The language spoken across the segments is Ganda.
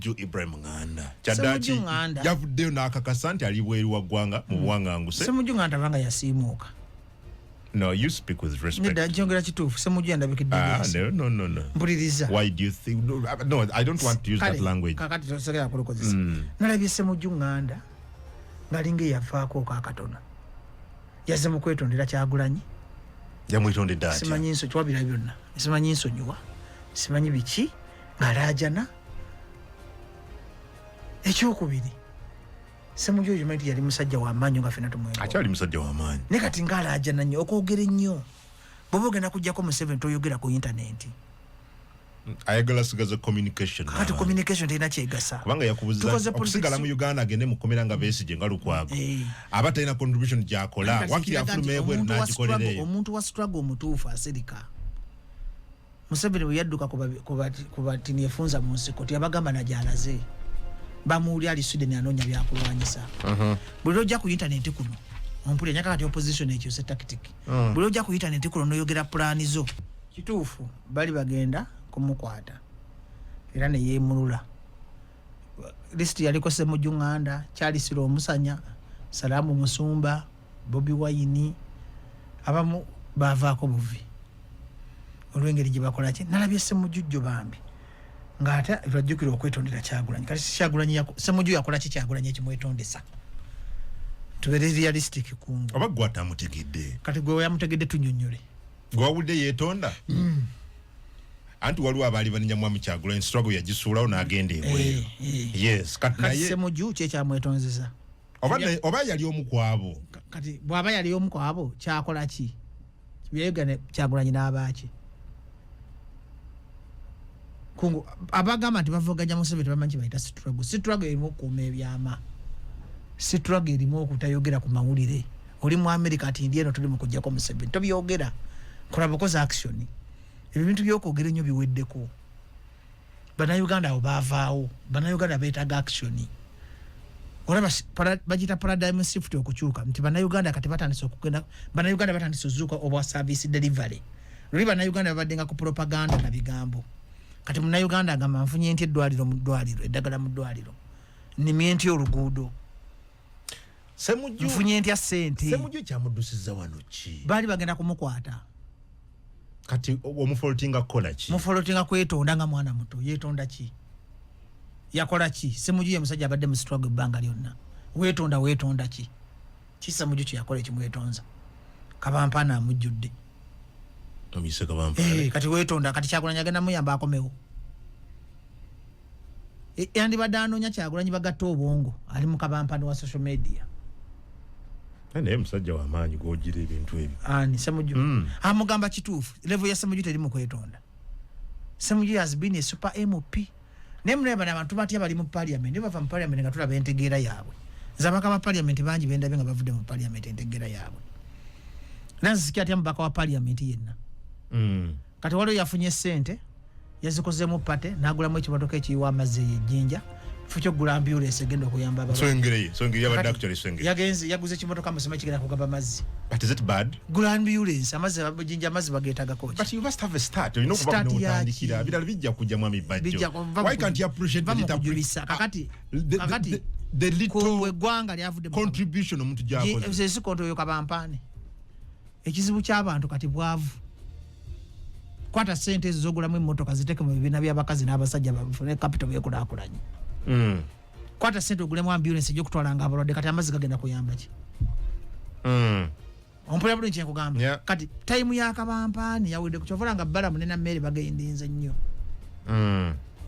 Ssemujju Ibrahim Nganda Kyaddaaki yavuddeyo n'akakasa nti ali bweru wa ggwanga mu buwaŋŋanguse. Ssemujju Nganda banga yasiimuuka. No, you speak with respect. Njogera kituufu Ssemujju yandabikidde. No. Mpuliriza. Why do you think? No, I don't want to use that language. Kakati tosogera kulokozesa. Nalabye Ssemujju Nganda ngalinga yavaako kakatona. Yazze mu kwetondera Kyagulanyi. Yamwetondedde atya. Simanyi nso twabira byonna. Simanyi nsonyiwa. Simanyi biki ng'alaajana. Ekyokubiri Ssemujju oyo yali musajja wa maanyi nga ffenna tumwenda. Akyali musajja wa maanyi. Ne kati ng'alaajana nnyo okwogera ennyo. Bw'oba ogenda kujjako mu 7 toyogera ku intaneti. Ayagala sigaza communication. Kati communication terina kyegasa. Kubanga yakubuza okusigala mu Uganda agende mu komera nga Besigye nga Lukwago. Aba talina contribution gy'akola. Wakiri afulume ebweru n'agikolereye. Omuntu wa struggle omutuufu asirika. Museveni bwe yadduka ku batini efunza mu nsiko teyabagamba nagyalaze. Bamuuli ali Sweden anoonya byakulwanyisa. Buli lw'ojja ku intaneti kuno ompulira nyaka kati opposition ekyuse tactic. Buli lw'ojja ku intaneti kuno n'oyogera pulaani zo kituufu bali bagenda kumukwata era ne yeemulula. Listi yaliko Ssemujju Nganda, Charles Omusanya, Salamu Musumba, Bobi Wine, abamu baavaako buvi olw'engeri gye bakola ki. Nalabye Ssemujju bambi ng'ate lwajjukira okwetondera Kyagulanyi. Kati Kyagulanyi Ssemujju yakola ki Kyagulanyi ekimwetondesa? Tubeere realistic kungu. Oba gwe atamutegedde. Kati gwe yamutegedde tunnyonnyole. Gwe wawulidde yeetonda? Anti waliwo abaali baninya mwami Kyagulanyi struggle yagisuulawo n'agenda ebweru. Yes. Kati Ssemujju kye kyamwetondeza. Oba yali omu ku abo. Kati bw'aba yali omu ku abo kyakola ki? Byegane Kyagulanyi n'abaaki? Kungu abagamba nti bavuganya Museveni bamanyi bayita struggle. Struggle erimu okukuuma ebyama. Struggle erimu okutayogera ku mawulire. Oli mu America ati ndieno tuli mu kujjako Museveni. Tobyogera. Kola bukozi action. Ebintu by'okwogera ennyo biweddeko. Bannayuganda abo baavaawo. Bannayuganda beetaaga action. Olaba bagita paradigm shift okukyuka nti bannayuganda kati batandise okugenda. Bannayuganda batandise ozuuka obwa service delivery. Luli bannayuganda babaddenga ku propaganda na bigambo. Kati munnayuganda agamba nfunye ntya eddwaliro mu ddwaliro, eddagala mu ddwaliro. Nnimye ntya oluguudo. Ssemujju nfunye ntya ssente. Ssemujju kyamuddusiza wano ki? Baali bagenda kumukwata. Kati omufolotinga kukola ki? Mufolotinga kwetonda nga mwana muto. Yeetonda ki? Yakola ki? Ssemujju ye musajja abadde mu struggle ebbanga lyonna. Weetonda ki? Ki Ssemujju kye yakola ekimwetonza? Kabampaana amujjudde. Omise Kabampaana. Kati weetonda kati Kyagulanyi agenda muyamba akomewo. Yandibadde anoonya Kyagulanyi bagatta obwongo ali mu Kabampaana wa social media. Naye musajja wa maanyi gw'ogira ebintu ebyo. Ani Ssemujju. Amugamba kituufu. Level ya Ssemujju teri mu kwetonda. Ssemujju has been a super MP. Nemuleba n'abantu batya bali mu parliament. Bava mu parliament nga tulaba entegeera yaabwe. Zabaka ba parliament bangi bendabye nga bavudde mu parliament entegeera yaabwe. Nanzisikia atya mubaka wa parliament yenna. Kati waliwo yafunye ssente yazikozeemu pate n'agulamu ekimotoka ekiyiwa amazzi ey'ejjinja fucho gula ambulance egenda okuyamba abantu. So ngeri yabadde actually yaguze ekimotoka musema kigenda kugaba amazzi. But is it bad? Gula ambulance amazzi abajinja amazzi bageetaga kochi. But you must have a start. You know kuba n'otandikira birala bijja kujja mwami bajjo. Why can't you appreciate the little kakati the little gwanga lyavudde contribution omuntu gy'akoze. Ese konto yo Kabampaane. Ekizibu ky'abantu kati bwavu. Kwata sente ezogulamu emmotoka ziteke mu bibiina by'abakazi n'abasajja bafune capital by'ekulaakulanye. Kwata sente ogulemu ambulance gy'okutwalanga abalwadde kati amazzi gagenda kuyamba ki? Ompulira bulungi kye nkugamba. Kati time ya Kabampaane yawudde ku kyovola nga Balamu ne Nammere bagendinze nnyo.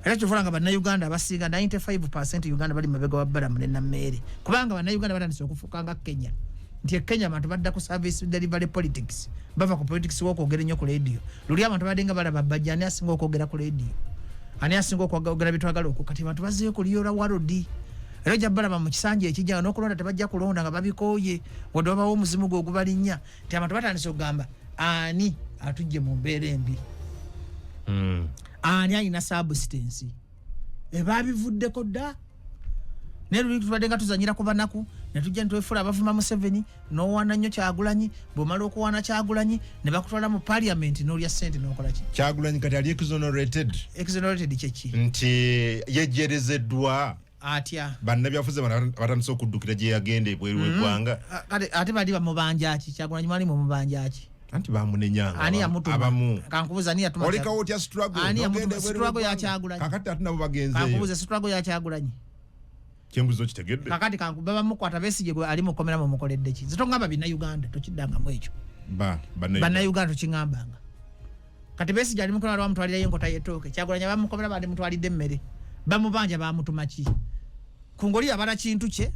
Era kyovola nga bannayuganda abasinga 95% Uganda bali mabega wa Balamu ne Nammere. Kubanga bannayuganda batandise okufuuka nga Kenya. Nti Kenya abantu badda ku service delivery politics. Bava ku politics w'okwogera nnyo ku radio. Luli abantu baddenga balaba bajja ani asinga okwogera ku radio. Ani asinga okwogera bitwagala okwo kati abantu bazzeeyo ku Liyola Warodi. Era ojja balaba mu kisanja ekijja n'okulonda tebajja kulonda nga babikooye wadde wabawo omuzimu gwe ogubalinnya nti abantu batandise okugamba ani atujje mu mbeera embi. Ani alina substance. Ebaabivuddeko dda. Ne luli tubadde nga tuzanyira ku banaku ne tujja ntwefula abavuma Museveni n'owaana nnyo Kyagulanyi bw'omala okuwaana Kyagulanyi ne bakutwala mu parliament n'olya ssente n'okola ki Kyagulanyi kati ali exonerated kyeki nti yejerezeddwa atya bannabyafuzi batandise okuddukira gye yagenda ebweru w'eggwanga ate bali bamubanja ki Kyagulanyi mwali mu mubanja ki anti bamunenyanga ani yamutuma abamu kankubuza ani yatuma olekawo otya struggle ani yamutuma struggle ya Kyagulanyi kakati ate nabo bagenzeeyo kankubuza struggle ya Kyagulanyi kyembuzo kitegedde kakati kankubaba mukwata Besigye gwe ali mukomera mu mukoledde ki zito ngamba bina Uganda tokiddanga mu ekyo banna Uganda tokingambanga kati Besigye ali mukomera bamutwalira yenkota yetooke Kyagulanyi bamukomera bali mutwalidde emmere bamubanja bamutuma ki kungoli abala kintu kye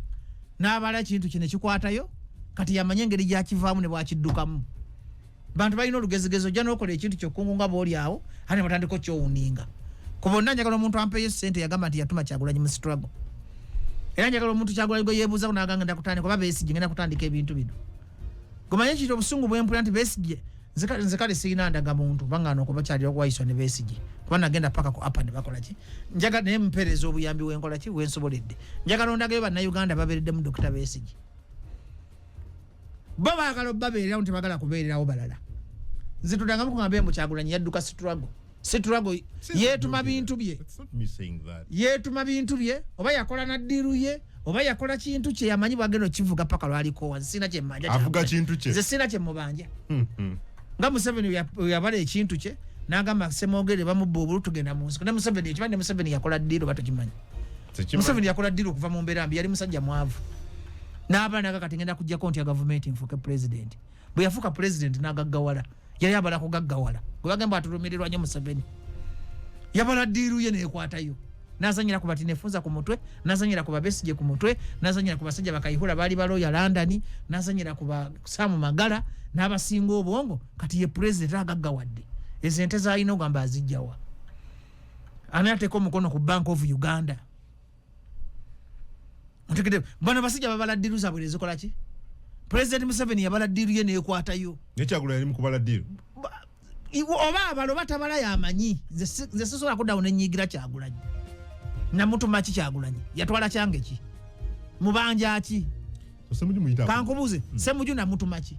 n'abala kintu kye ne kikwatayo kati yamanye engeri gyakivaamu ne bwakiddukamu bantu balina olugezegezo ojja n'okola ekintu kyokkungunga bwoli awo ate batandika okyowuninga kubonna njagala omuntu ampeeyo ssente yagamba nti yatuma Kyagulanyi mu struggle era njagala omuntu Kyagulanyi gwe yeebuuza n'agamba ndakutandika oba Besigye ngenda kutandika ebintu bino gomanye kiti obusungu bw'empulira nti Besigye nze kale sirina ndaga muntu bangana okuba kyalira okuwayiswa ne Besigye kuba nagenda paka ku apa ne bakola ki njagala naye mpereza obuyambi wenkola ki wensoboledde njagala ondagayo bannayuganda babeereddemu Dr. Besigye bo baagala babeererawo tebagala kubeererawo balala nze tudangamu kugamba mu Kyagulanyi yadduka struggle yeetuma bintu bye oba yakola naddiru ye oba yakola kintu kye yamanyi bwagenda okivuga paka lwaliko wansi sina kye mmanja avuga kintu kye nze sina kye mubanja nga Museveni yabala ekintu kye n'agamba Semogere bamubba obulu tugenda mu nsiko ne Museveni ekibadde Museveni yakola ddiru batokimanyi Museveni yakola ddiru okuva mu mbeera mbi yali musajja mwavu n'abaana kati ngenda kujjako nti gavumenti nfuuke president bwe yafuuka president n'agaggawala yali abala kugaggawala gwe bagamba atulumirirwa nnyo Museveni yabala ddiru ye neekwatayo n'azanyira ku batinefunza ku mutwe n'azanyira ku Besigye ku mutwe n'azanyira ku basajja bakayihula baali balooya London n'azanyira ku Saamu Magala n'abasinga obwongo kati ye president agaggawadde ezo ente zaalina ogamba azijjawa ani ateeka omukono ku Bank of Uganda mutegede bano basajja babala ddiru zaabwe nezikola ki President Museveni yabala ddiru ye neekwatayo ne Kyagulanyi mu kubala ddiru oba abalo batabala yamanyi nze sisobola kuddawo nenyigira Kyagulanyi namutuma ki Kyagulanyi yatwala kyange ki mubanja ki kankubuze Ssemujju namutuma ki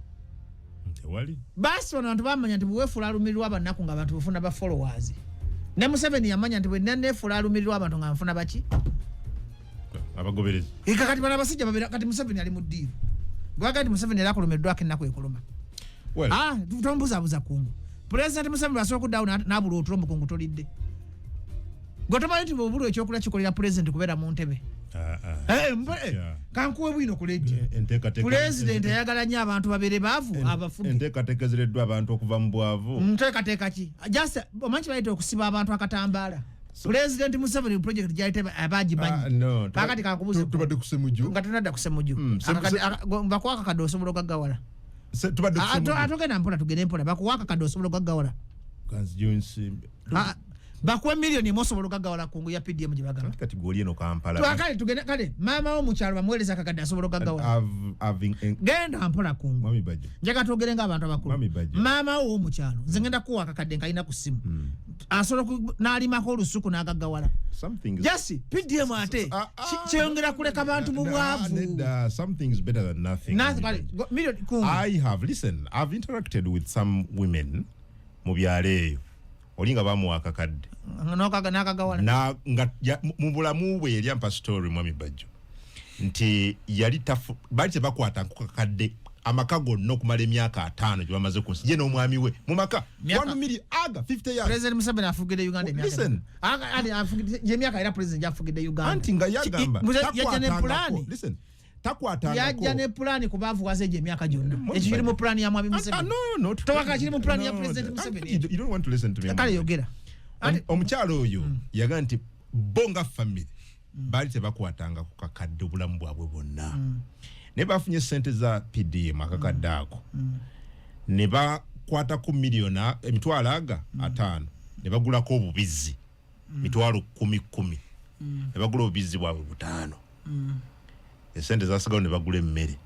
tewali basi bano bantu bamanya nti bwefuula alumirirwa abannaku nga abantu bafuna ba followers ne Museveni yamanya nti bwe nefuula alumirirwa abantu nga nfuna baki abagoberezi kati bana basajja babira kati Museveni ali mu ddiru gwagati Museveni era akulumiddwako ennaku ekuluma tombuzabuza kungu President Museveni asobola okuddawo n'abula otulo mukungu tolidde gwe tomanyi nti bw'obulwa ekyokulya kikolera President kubeera mu ntebe kankuwe bwino kuledde President ayagala nnyo abantu babeere baavu abafudde enteekateeka zireddwa abantu okuva mu bwavu nteekateeka ki omanyi kibayita okusiba abantu akatambaala President Museveni project gyayite abagimanyi kakati kankubuze tubadde ku Ssemujju nga tunadda ku Ssemujju bakuwaka kadde osobola ogaggawala tubadde ku Ssemujju atogenda mpola tugende mpola bakuwaka kadde osobola ogaggawala bakuwe million imwe osobola ogaggawala kungu ya PDM gye bagamba kati gwoli eno Kampala kale tugende kale maama wo mukyalo bamuweereza kakadde asobola ogaggawala genda mpola kungu njaga twogere ng'abantu abakulu maama wo mukyalo nze ngenda kuwa kakadde nkalina ku ssimu asobola n'alimako olusuku n'agaggawala jasi PDM ate kyeyongera kuleka abantu mu bwavu I've interacted with some women mu byalo eyo olinga bamuwa akakadde n'akagawala mu bulamu bwe yali ampa story Mwami Bajjo nti yali bali tebakwata nkukakadde amaka gonna okumala emyaka 5 gye bamaze ku nsi ye n'omwami we mu maka 1 million aga 50 years President Museveni afugidde Uganda emyaka era President afugidde Uganda anti nga yagamba yajja ne pulaani ku baavuwaza egyo emyaka gyonna ekyo kiri mu pulaani ya Mwami Museveni towaka kiri mu pulaani ya President Museveni kale yogera omukyalo oyo yaga nti bonga family baali tebakwatanga ku kakadde obulamu bwabwe bwonna ne bafunye ssente za PDM akakadde ako ne bakwata ku miliyoni emitwalo aga 5 ne bagulako obubizi mitwalo 10 ne bagula obubizi bwabwe 5 esente zasigawo ne bagula emmere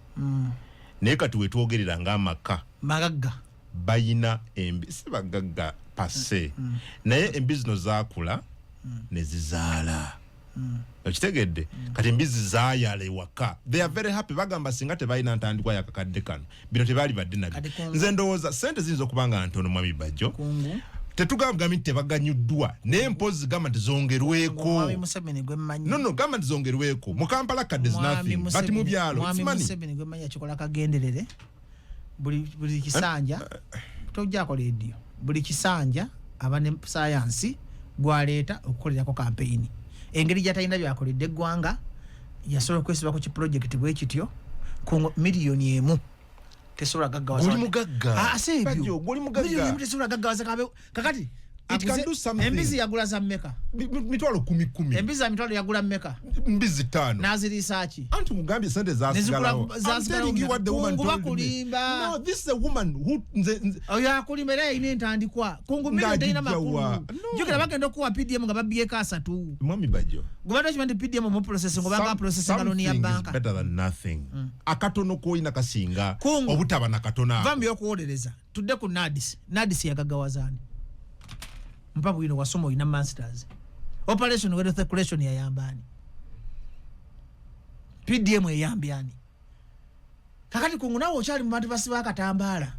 naye kati wetwogerera ng'amaka magagga bayina si bagagga pase naye embi zino zaakula ne zizaala Okitegedde kati embizi zaayale waka they are very happy bagamba singa tebalina ntandikwa yakakadde kano bino tebali badde nabyo nze ndowooza sente ziyinza okubanga ntono Mwami Bajjo tetugamba nti tebaganyuddwa naye mpozi gamba tizongerweko no gamba tizongerweko mu Kampala kadde nothing but mu byalo Mwami Museveni gwe manya kikola kagenderere buli kisanja tojjako radio buli kisanja abane science gwaleeta okukolerako campaign engeri gy'atalina byakoledde eggwanga yasobola okwesiba ku kiprojekiti bwe kityo ku miliyoni emu tesobola gaggawaza guli mugagga sebyo guli mugagga miliyoni emu tesobola gaggawaza kakati it can do something embizi yagula za mmeka mitwalo 10 embizi za mitwalo yagula mmeka mbizi 5 nazirisa ki anti mugambye sente zasigalawo kulimba no this is a woman who yakulimera ine ntandikwa kungu miliyoni tayina makulu jukira bagenda okuwa PDM nga babyeka 3 Mwami Bajjo gubadde kimandi PDM mu processing obanga processing aloni ya banka better than nothing akatono koina kasinga obutaba na katona vambi okuwolereza tudde ku nadis yagagawazani mpabu ino wasomo ina masters operation with circulation ya yambani PDM yambiani kakati kungu nawo chali mu bantu basiba akatambala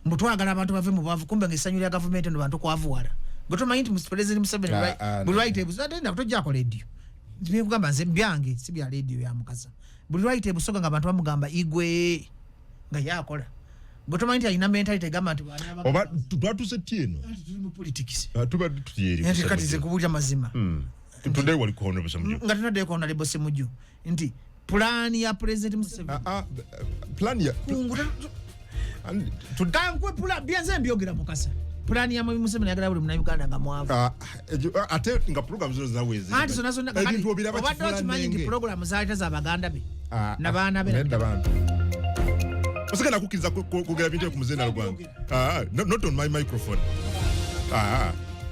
mbutwagala abantu bave mu bavu kumbe ngisanyulya government ndo bantu kwavuwala gotoma yinti mu president Museveni right table zatenda kutojja ko radio ndiye kugamba nze mbyange si bya radio ya mukasa buli right table soga nga abantu bamugamba igwe nga yakola gotoma yinti ina mentality gamba nti oba twatuse tieno tuli mu politics tuba tutiyeri kati ze kubulya mazima today wali ko honorable Semujju nga tunade ko honorable Semujju nti plan ya president Museveni plan ya tudankwe plan bianze mbyogera mukasa plan ya Mwami Museveni yagala buli muna Uganda nga mwavu ate nga program zino zawezi ati sona kakati obadde okimanyi nti program zaita za baganda be na baana be nedda bantu osigana kukiriza kugera bintu ku muzenda lugwange not on my microphone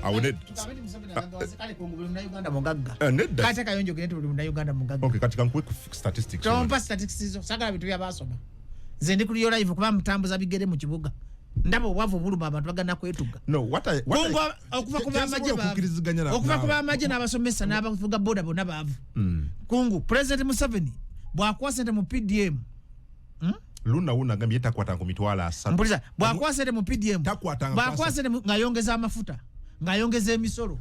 I would kati kayonjo gene tuli mu Uganda mugagga okay kati kan quick statistics tompa statistics zo sagala bitu byabasoma nze ndi kuli live kuba mutambuza bigere mu kibuga ndabo obwavu buluma abantu bagana kwetuga no what okuva kuba amaje n'abasomesa n'abavuga boda bona baavu kungu president Museveni bwakwa sente mu PDM luna una ngambi yetakwata ku mitwala 3 mpuliza bwakwa sente mu PDM bwakwa sente ngayongeza amafuta ngayongeza emisolo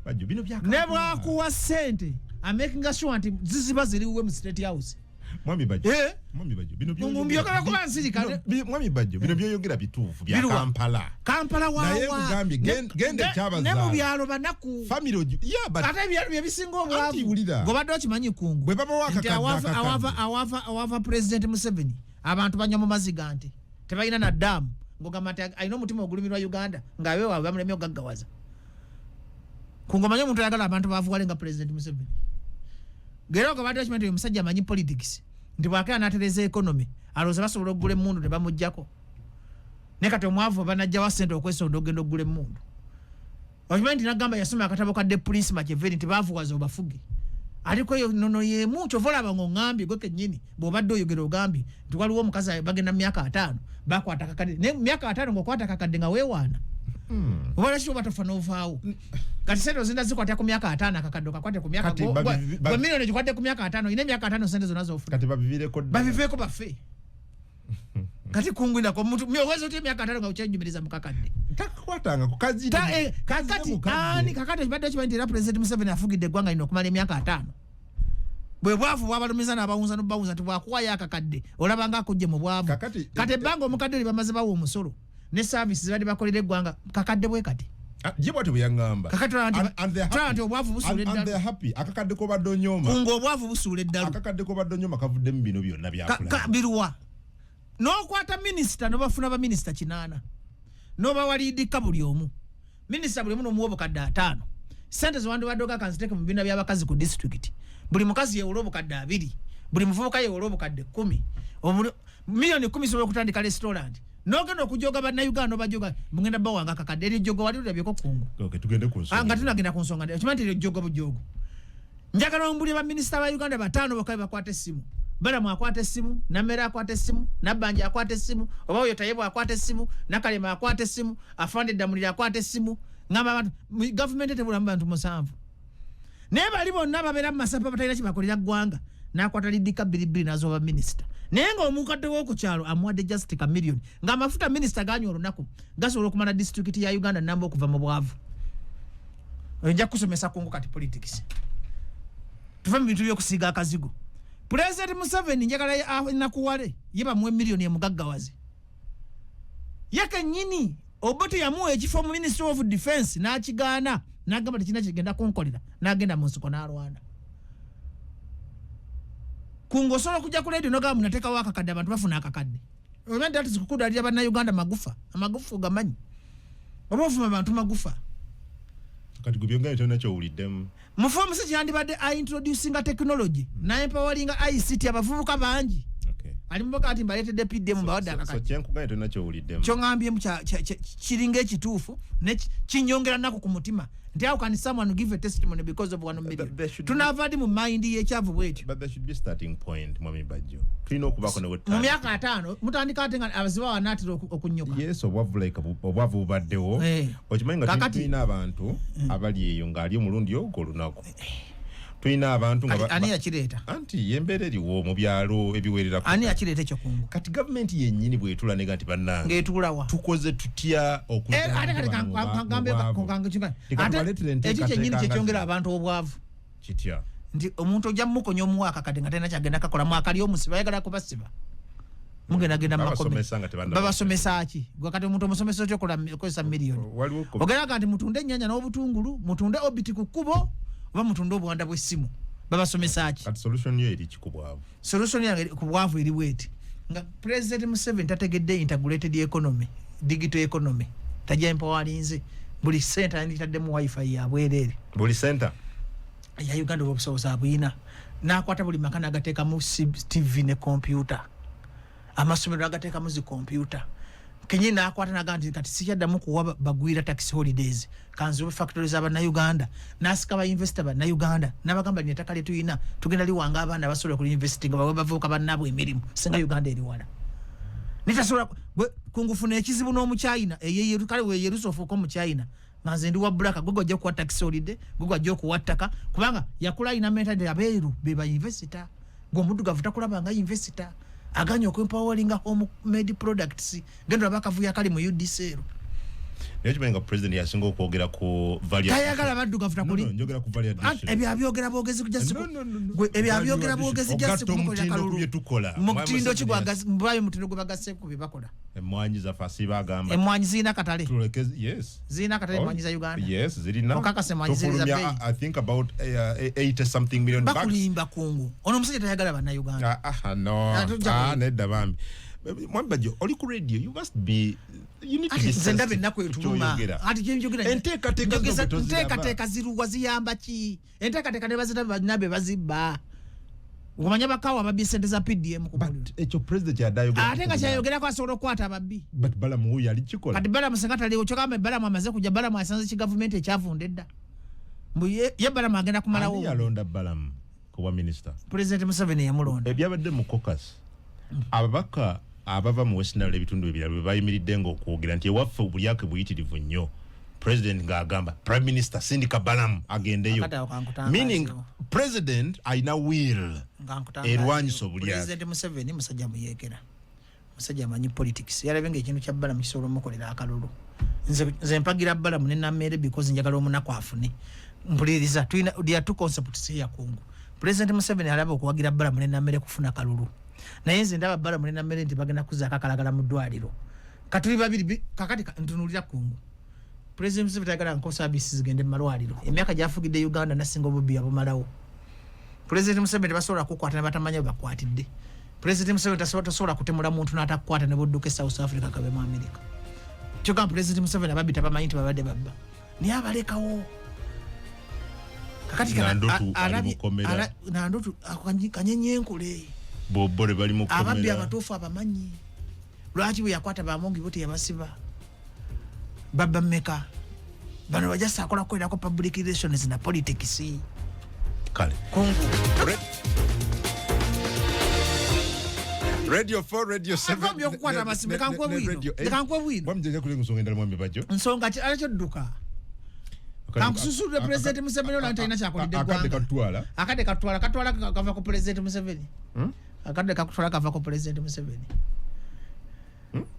Bajjo bino byaka ne bwakuwa sente making sure nti ziziba ziriwe mu state house Mwami Bajjo Mwami Bajjo bino byo ngumbyokala kuba nsirika Mwami Bajjo bino byoyogera bituufu bya Kampala wawa naye kugambye gende kyabaza ne mu byalo banaku family but ate byalo byebisinga obwavu gobadde okimanyi kungu bwe baba awava president Museveni abantu banywa mu maziga nti tebalina na damu ngogamba nti ayina omutima ogulumirwa Uganda ngaawe waabwe bamulemye ogaggawaza kungomanyi omuntu ayagala abantu baavuwale nga president Museveni gero gobadde okimanyi omusajja amanyi politics nti bwakera n'atereza economy alowooza basobola okugula emmundu ne bamuggyako ne kati omwavu banajja wa ssente okwesonda ogenda okugula emmundu okimanyi nti nagamba yasoma akatabo kadde Prince Machiavelli nti baavuwaza obafuge aliko eyo nono yemu kyova olaba ng'oŋŋambye gwe kennyini bw'obadde oyogera ogambye nti waliwo omukazi bagenda mu myaka 5 bakwata kakadde naye mu myaka 5 ng'okwata kakadde nga weewaana obala kiki oba tofa n'ovaawo kati sente ozinda zikwata ku myaka 5 akakadde okakwate ku myaka gwe miliyoni gikwate ku myaka 5 ine myaka 5 sente zonna z'ofuna kati babiveeko bafe kati kungwina kwa mtu mioweza uti myaka 5 nga uchenjumiriza mukakadde takwatanga ku kazi kakati kibadde kimanyi era president Museveni afugidde eggwanga lino okumala emyaka 5 bwe bwavu bwabalumiza n'abawunza n'obawunza nti bwakuwayo akakadde olaba nga akujje mu bwavu kati ebbanga omukadde libamaze bawa omusolo ne services zibadde bakolera eggwanga kakadde bwe kati jibwate bwe yaŋŋamba kakati obwavu busuula eddalu akakadde kobadde onyoma kunga obwavu busuula eddalu akakadde kobadde onyoma kavuddemu bino byonna byakulaba biruwa n'okwata minisita n'obafuna baminisita 8 n'obawaliidika buli omu minisita buli omu n'omuwa obukadde 5 sente zewandibadde okakanziteeke mu bibiina by'abakazi ku disitulikiti buli mukazi yeewole obukadde 2 buli muvubuka yeewole obukadde 10 miliyoni 10 sobola okutandika restaurant n'ogenda okujoga bannayuganda obajoga mugenda bawanga akakadde eri jjogo wali olabyeko kungu nga tunagenda ku nsonga okimanyi nti ejjogo bujogo njagala ombuli baminisita ba Uganda 5 bakabe bakwata essimu Balamu akwata essimu, Namera akwata essimu, Nabbanja akwata essimu, oba oyo Tayebwa akwata essimu, Nakalema akwata essimu, Afande Damulira akwata essimu, ngamba abantu government tebulamu bantu 7. naye bali bonna babeera mu masapa batalina kibakolera ggwanga n'akwata lidika bilibili n'azoba minisita naye ng'omukadde w'okukyalo amuwadde just ka million ng'amafuta minisita ganywa olunaku gasobola okumala disitulikiti ya Uganda namba okuva mu bwavu ojja kusomesa kungu kati politics tuva mu bintu by'okusiiga akazigo President Museveni njagala nakuwale ye bamuwe million emugaggawaze yake nyini Obote yamuwa ekifo mu Ministry of Defense n'akigaana n'agamba tekina kigenda kunkolera n'agenda mu nsiko n'alwana kungosola kujja ku radio n'ogamba munateekawo akakadde abantu bafuna akakadde olwenda ati zikukudalira bannayuganda amagufa gamanyi oba ofuma abantu magufa kati gubyongera tona kyowuliddemu mufomu se kyandibadde introducing technology na empowering ICT abavubuka bangi ali mboka ati mbaletedde PDM bawadde akakadde so kyenkuganye tona kyowuliddemu kyo ngambye kiringa ekituufu ne kinyongera nako ku mutima nti how can someone give a testimony because of 1 million tunavadi mu mind y'ekyavu bwetyo but there should be starting point mwami Bajjo tulina okubako ne mu myaka 5 mutandika ate nga abaziba wanatira okunnyoka yes obwavu bubaddewo okimanyi nga tulina abantu abali eyo ng'ali omulundi ogwo olunaku tulina abantu nga ani yakireeta anti yembeera eriwo mu byalo ebiwererako ani yakireeta ekyo kungu kati gavumenti yennyini bwetula nega nti bannange ng'etuulawa tukoze tutya ekyo kyennyini kyekyongera abantu obwavu kitya nti omuntu ojja mumukonya omuwaaka kati nga talina kyagenda kakola mwaka li omusiba ayagala kubasiba mugendagenda babasomesa ki gwe kati omuntu omusomesa otya okozesa miliyoni ogeraga nti mutunde ennyanya n'obutungulu mutunde obiti ku kkubo oba mutunde obuwanda bw'essimu babasomesa ki kati solution yo eri kikubwavu solution yange ku bwavu eri bweti nga President Museveni tategedde integrated economy digital economy tajja empowalinze buli center yanditaddemu wifi ya bwerere buli center ya Uganda obusoboza bwina n'akwata buli makana agateekamu TV ne computer amasomero agateekamu zi computer kenyini n'akwata n'agamba nti kati sikyaddamu kuwa bagwira tax holidays kanzube factories z'Abannayuganda n'asika ba-investor Bannayuganda n'abagamba lino ettaka lye tulina tugenda liwanga abaana basobola okulinvestinga bawe bavubuka bannaabwe emirimu singa Uganda eri wala nitasobola kungufuna ekizibu n'omukyayina kale weyerusa ofuuka omukyayina nga nze ndi wa bulaka gwe gwajja okuwa tax holiday gwe gwajja okuwa ttaka kubanga yakula alina mentality abeeru be ba-investor ng'omuddugavu takulaba nga investor aganya okwempoweringa home made products gendo abakavuya kali mu UDC naye kimanyi nga president yasinga okwogera ku value tayagala baddugavu takuli njogera ku value addition ebyo abyogera boogezi kujja siku ebyo abyogera boogezi kujja siku mukola kalulu mu kutindo kigwagazi mbayo mutindo gwe bagase ku bibakola emwanyi za fasi bagamba emwanyi zina katale yes zina katale emwanyi za Uganda yes zirina okakase emwanyi zina bei I think about 80 something million bucks bakulimba kungu ono musajja tayagala banna Uganda no nedda bambi Mwambajjo oli ku radio you must be you need to be sendabe nakwe tuluma ati kyemjogera enteekateeka ziruwa ziyamba ki enteekateeka ne bazita bannabe bazibba okumanya bakawa ababbi sente za PDM ekyo president kyadayogera ate nga kyayogerako asobola okukwata ababbi but Balamu wuyo alikikola kati Balamu senga taliwo kyogamba Balamu amaze kujja Balamu asanze kigavumenti ekyavunda edda mbu ye Balamu agenda kumalawo ani yalonda Balamu kuba minister President Museveni yamulonda ebyabadde mu caucus ababaka abava mu Western Nile ebitundu ebirala bwe bayimiridde ng'okwogera nti ewaffe obulyake buyitirivu nnyo president ng'agamba prime minister sindika Balamu agendeyo meaning president alina will erwanyisa obulyake President Museveni musajja muyeekera musajja amanyi politics yalabye ng'ekintu kya Balamu kisobola omukolera akalulu nze mpagira Balamu ne nammere because njagala omunaku afune mpuliriza tulina there are two concepts here kungu President Museveni alaba okuwagira Balamu ne nammere kufuna kalulu naye nze ndaba Balamu ne nammere nti bagenda kuzaako akalagala mu ddwaliro katuli babiri kakati ntunulira kungu President Museveni ayagala nko services zigende mu malwaliro emyaka gyafugidde Uganda nasinga obubbi abumalawo President Museveni basobola kukwata ne batamanya bakwatidde President Museveni tasobola kutemula muntu n'atakukwata ne budduka South Africa kabe mu America kyogamba President Museveni ababbi tabamanyi nti babadde babba naye abalekawo kakati nandotu kanyenyenkule bobole bali mu komera ababbi abatuufu abamanyi lwaki bwe yakwata bamongi bote yabasiba babba mmeka bano bajasa akola kwerako public relations na politics kale kungu Radio 4 Radio 7 Ababbi okukwata amasimu lekankwe bwino wamjeja kulenga nsonga endala Mwami Bajjo nsonga alekyo dduka kankususudde President Museveni ona talina kyakolidde eggwanga akadde katwala kava ku President Museveni akadde kakutwala kava ku President Museveni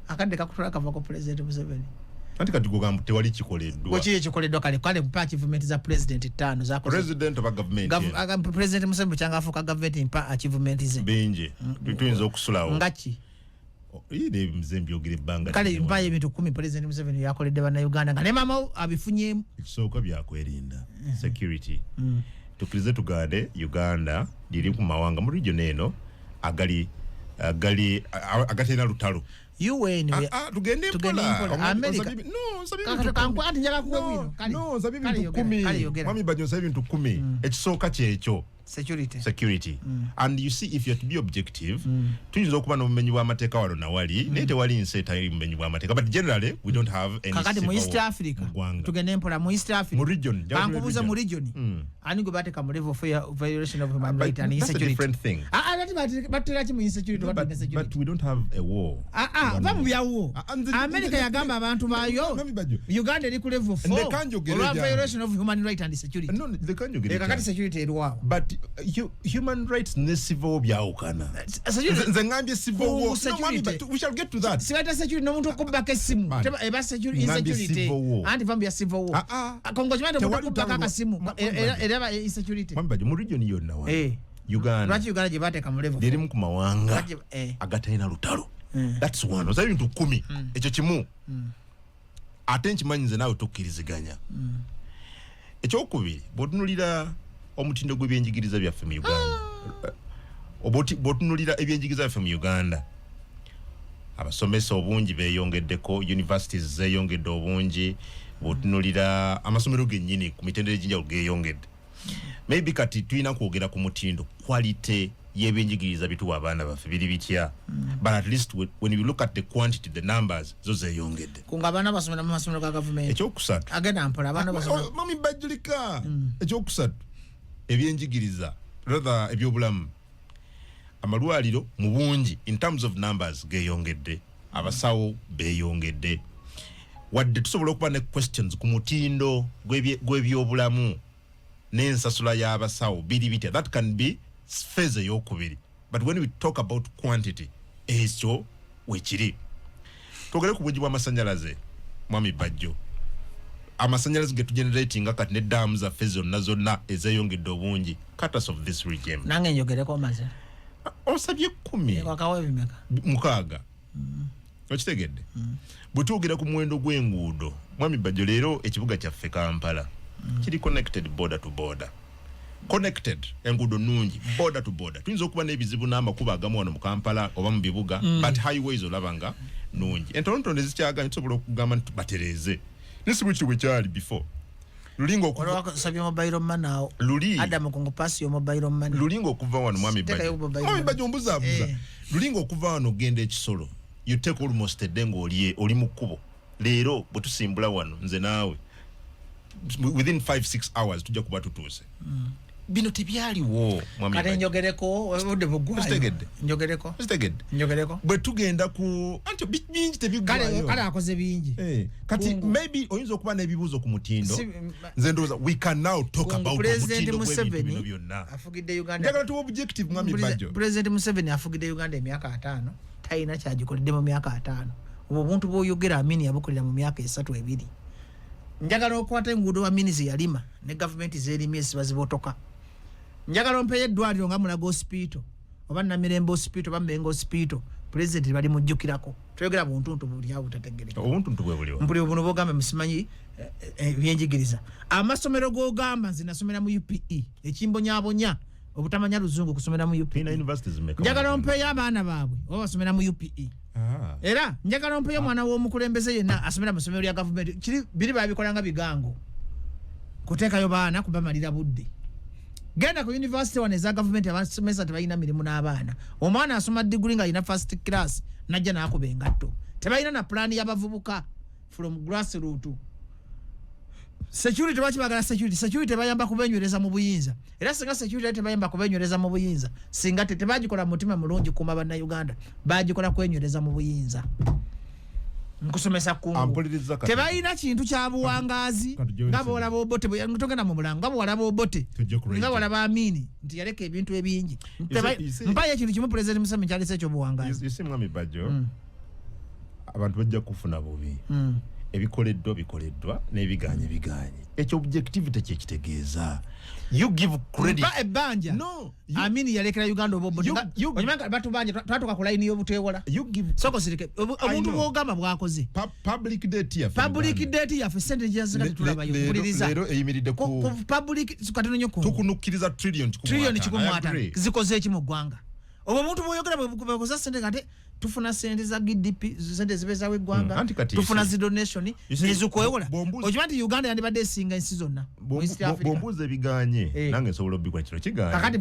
akadde kakutwala kava ku President Museveni anti kati kugamba tewali kikoleddwa wachi ekikoleddwa kale mpa achievement za president 5 za president of government president Museveni kyanga afuka government mpa achievement ze binje bituyinza okusulawo ngachi ide mzembi ogire banga kale mpa ebintu 10 president Museveni yakoledde bana Uganda nga ne mama abifunye ekisooka byakwerinda security tukirize tugade Uganda liri ku mawanga mu region eno agali agatena lutalo UN tugende mpola America no sabi kanku ati njaga kuwino kale no sabi bintu 10 mami bajo sabi bintu 10 ekisooka kyekyo security and you see if you have to be objective tuyinza okuba n'obumenyi bw'amateeka wano nawali naye tewali nsi etali bumenyi bw'amateeka but generally we don't have any kakati mu East Africa tugende mpola mu East Africa mu region kankubuza mu region ani go bateka mu level of violation of human rights and insecurity different thing but mu insecurity but we don't have a war bamu byawo America yagamba abantu bayo Uganda eri ku level 4 olwa violation of human rights and security no the kanjogere kakati security eriwawo but human rights ne civil byawukana nze ngambye civil war but we shall get to that siwata security no muntu okubaka esimu eba security insecurity anti vambya civil war kongo chimando okubaka akasimu era insecurity mwambaje mu region yonna wa Uganda lwaki Uganda gye bateeka mu level deri mu kumawanga agatalina lutalo that's one oza ebintu 10 ekyo kimu ate nkimanyi nze naawe tukkiriziganya ekyokubiri bw'otunulira omutindo gw'ebyenjigiriza byaffe mu Uganda bw'otunulira ebyenjigiriza byaffe mu Uganda abasomesa obungi beeyongeddeko universities zeeyongedde obungi bw'otunulira amasomero gennyini ku mitendera egy'enjawulo geeyongedde maybe kati tulina kwogera ku mutindo quality y'ebyenjigiriza bituwa abaana baffe biri bitya but at least when you look at the quantity the numbers zo zeeyongedde kunga abaana basomera mu masomero ga government ekyokusatu agenda mpola abaana basomera mami bajulika ekyokusatu ebyenjigiriza rather ebyobulamu amalwaliro mu bungi in terms of numbers geeyongedde abasawo beeyongedde wadde tusobola okuba ne questions ku mutindo gw'ebyobulamu n'ensasula y'abasawo biri bitya that can be phase ey'okubiri but when we talk about quantity ekyo wekiri twogere ku bwingi bw'amasanyalaze mwami bajjo amasanyalaze getugeneratinga kati ne dams zaffe zonna ezeeyongedde obungi cutters of this regime nange njogereko maze osabye 10 wakawa ebimeka 6 okitegedde bwe twogera ku muwendo gw'enguudo mwami bajjo leero ekibuga kyaffe Kampala kiri connected border to border connected enguudo nungi border to border tuyinza okuba n'ebizibu n'amakubo agamu wano mu Kampala oba mu bibuga but highways olabanga nungi entonotono ezikyaganya tusobola okugamba nti batereeze nisibuki bwe kyali before lulingo okuva sabye mobile money now Adam kungu pass yo mobile money lulingo okuva wano mwami bajjo mbuzabuza lulingo okuva wano genda ekisolo you take almost a day oli mu kkubo leero bwe tusimbula wano nze naawe within 5-6 hours tujja kuba tutuuse bino tebyaliwo mwami kale njogereko ode bugwayo njogereko bwe tugenda ku anti bingi tebigwayo kale akoze bingi kati maybe oyinza okuba n'ebibuuzo ku mutindo nze ndowooza we can now talk about President Museveni byonna afugidde Uganda njagala tuba objective mwami bajjo President Museveni afugidde Uganda emyaka 5 talina kyagikoledde mu myaka 5 obwo buntu bw'oyogera amini yabukolera mu myaka 3-2 njagala okwata enguudo wa minizi yalima ne government zeerimye esibazibotoka njagala ompeye eddwaliro nga Mulago hospital oba Namirembe hospital oba Mmengo hospital president bali mujjukirako twegera buntuntu buli awo tategereka obuntuntu bwe buliwo mpuli obuno bogambe musimanyi byenjigiriza amasomero g'ogamba zinasomera mu UPE ekimbonyabonya obutamanya luzungu kusomera mu UPE njagala ompeye abaana baabwe oba basomera mu UPE era njagala ompeye omwana w'omukulembeze yenna asomera mu ssomero lya government kiri biri babikolanga bigango kuteekayo baana kubamalira budde genda ku university wane za government abasomesa tebalina mirimu n'abaana omwana asoma degree nga alina first class najja n'akuba engatto tebalina na plan y'abavubuka from grassroots security bakibagala security tebayamba kubenywereza mu buyinza era singa security tebayamba kubenywereza mu buyinza singa tebagikola mutima mulungi kuma banna Uganda bagikola kwenywereza mu buyinza nkusomesa kungu ampuliriza kati tebalina kintu kya buwangazi nga bwolaba Obote togenda mu mulango nga bwolaba Obote nga bwolaba Amini nti yaleka ebintu ebingi mpayo ekintu kimu President Museveni kyalese ekyobuwangazi yesi mwami Bajjo abantu bajja kufuna bubi bikoleddwa n'ebiganye ekyo objectivity kyekitegeeza you give credit ebbanja no Amini yalekera Uganda Obote onyamanga batubanja twatoka ku line y'obuteewola you give soko sirike omuntu bwogamba bwakoze public date yafe sente jazika tulabayo kuliriza lero eyimiridde ku public katononyo ku tukunukkiriza trillion kikumwata zikoze eki mu ggwanga omuntu bwoyogera bwekoza sente kate tufuna sente za GDP sente zibezawe eggwanga tufuna zi donation nezikwewola okimanti Uganda yandibadde esinga ensi zonna bombuze biganye nange nsobola obikwa kino kiganye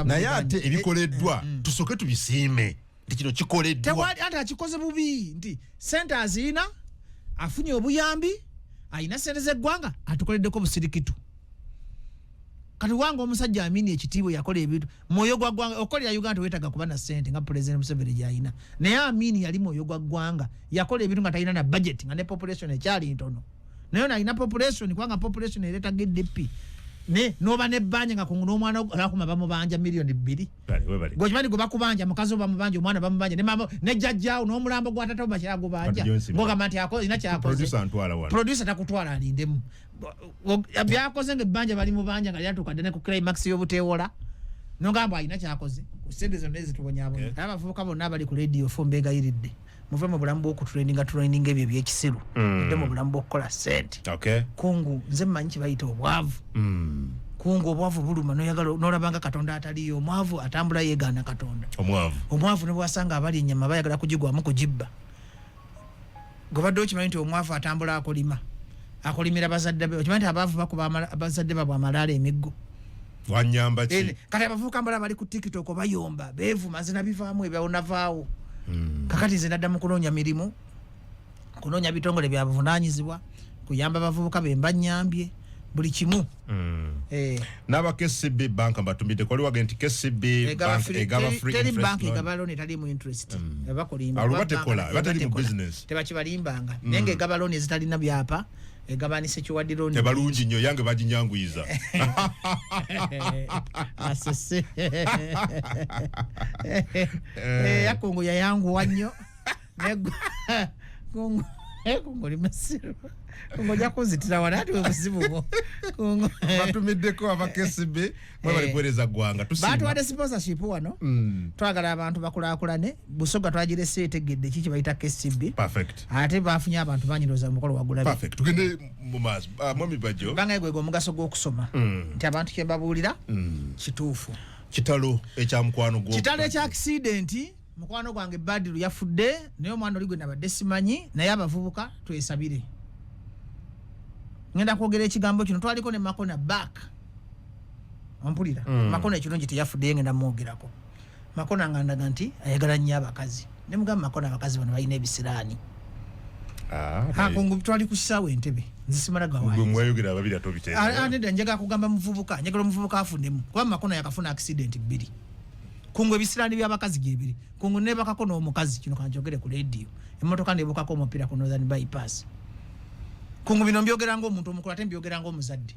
naye ate ebikoleddwa tusoke tubisiime nti kino kikoleddwa tewali ate akikoze bubi nti sente azina afunye obuyambi ayina sente z'eggwanga atukoleddeko busirikitu kati wange omusajja Amini ekitiibwe yakola ebintu mwoyo gwa ggwanga okolera Uganda wetaga kuba na sente nga President Museveni gy'ayina naye Amini yali mwoyo gwa ggwanga yakola ebintu nga talina na budget nga ne population ekyali ntono naye nalina population kubanga population ereeta GDP noba nebbanja nga kungu n'omwana alakuma bamubanja miliyoni 2 gwokimanyi gwe bakubanja mukazi bamubanja omwana bamubanja ne jjajjaawo n'omulambo gwa tata bakira gubanja bogamba nti ina kyakoze producer takutwala alindemu byakoze ng'ebbanja bali mubanja nga lyatuukadde ne ku climax y'obuteewola nogamba alina kyakoze sente zonna ezitubonyaabonya naye abavubuka bonna abali ku radio fo mbeegayiridde muve mu bulamu bw'okutraininga ebyo ebyekisiru edde mu bulamu bw'okukola sente kungu nze mmanyi kibayita obwavu kungu obwavu buluma n'olabanga Katonda ataliyo omwavu atambula yeegaana Katonda omwavu ne bwasanga abali ennyama bayagala kugigwamu kugibba gobadde okimanyi nti omwavu atambula akolimira bazadde be okimanyi nti abaavu bakuba abazadde babwe amalaala emiggo wanyamba ki kati abavubuka mbala bali ku TikTok bayomba beevuma nzina bivaamu ebyawonavaawo kakati nze nadda mu kunoonya mirimu kunoonya bitongole bya buvunaanyizibwa kuyamba abavubuka be mbanyambye buli kimu n'aba KCB bank mbatumidde kwali wage nti KCB bank egaba free teri interest bank egaba loan etali mu interest ebakolimba alubatekola batali mu business tebakibalimbanga nenge egaba loan ezitalina byapa egabanise kiwadde loan tebalungi nnyo yange baginyanguyiza asese yakungu yayanguwa nnyo kungu limasiru kungu jakuzitira wala ati webuzibu kungu batumiddeko aba KCB mwe bali kuweereza ggwanga tusiima batwadde sponsorship wano twagala abantu bakulaakulane Busoga twagirese etegedde kiki bayita KCB perfect ate bafunye abantu banyiroza mu mukolo wagula perfect tugende mu maaso mwami Bajjo banga egwe omugaso gw'okusoma nti abantu kye babuulira kituufu kitalo ekyamukwano gwo kitalo ekya accident mukwano gwange Badiru yafudde naye omwana oli gwe nabadde simanyi naye abavubuka twesabire ngenda kwogera ekigambo kino twaliko ne Makona back ompulira Makona ekirungi teyafudde ngenda mwogerako Makona ngandaga nti ayagala nnyo abakazi ne mugamba Makona abakazi bano balina ebisiraani kungu twali ku kisaawe Entebbe nzisimala gawayi mwayogera ababiri atobiteeza neda njagala kugamba muvubuka njagala omuvubuka afunemu kuba Makona yakafuna accident 2 kungu ebisiraani by'abakazi gyebiri kungu nebakako n'omukazi kino kanjogere ku radio emmotoka nebukako omupiira ku Northern bypass kungu bino mbyogera ng'omuntu omukulu ate mbyogera ng'omuzadde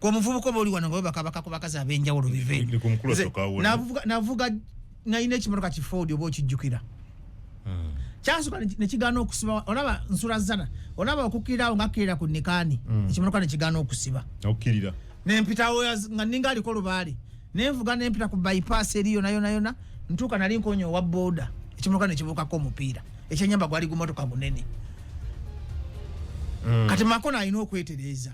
kwa muvubuka oba oli wano nga webakabaka ku bakazi ab'enjawulo bive navuga nalina ekimotoka kifoodi oba okijjukira kyasooka nekigaana okusiba olaba nsula zana olaba okukkirirawo ngakkirira ku Nikaani ekimotoka nekigaana okusiba okukkirira nempitawo nga ninga aliko olubaale nenvuga nempita ku bypass eri yona ntuuka nali nkonya owa booda ekimotoka nekibuukako omupiira ekyenyamba gwali gumotoka munene kati Makona alina okwetereeza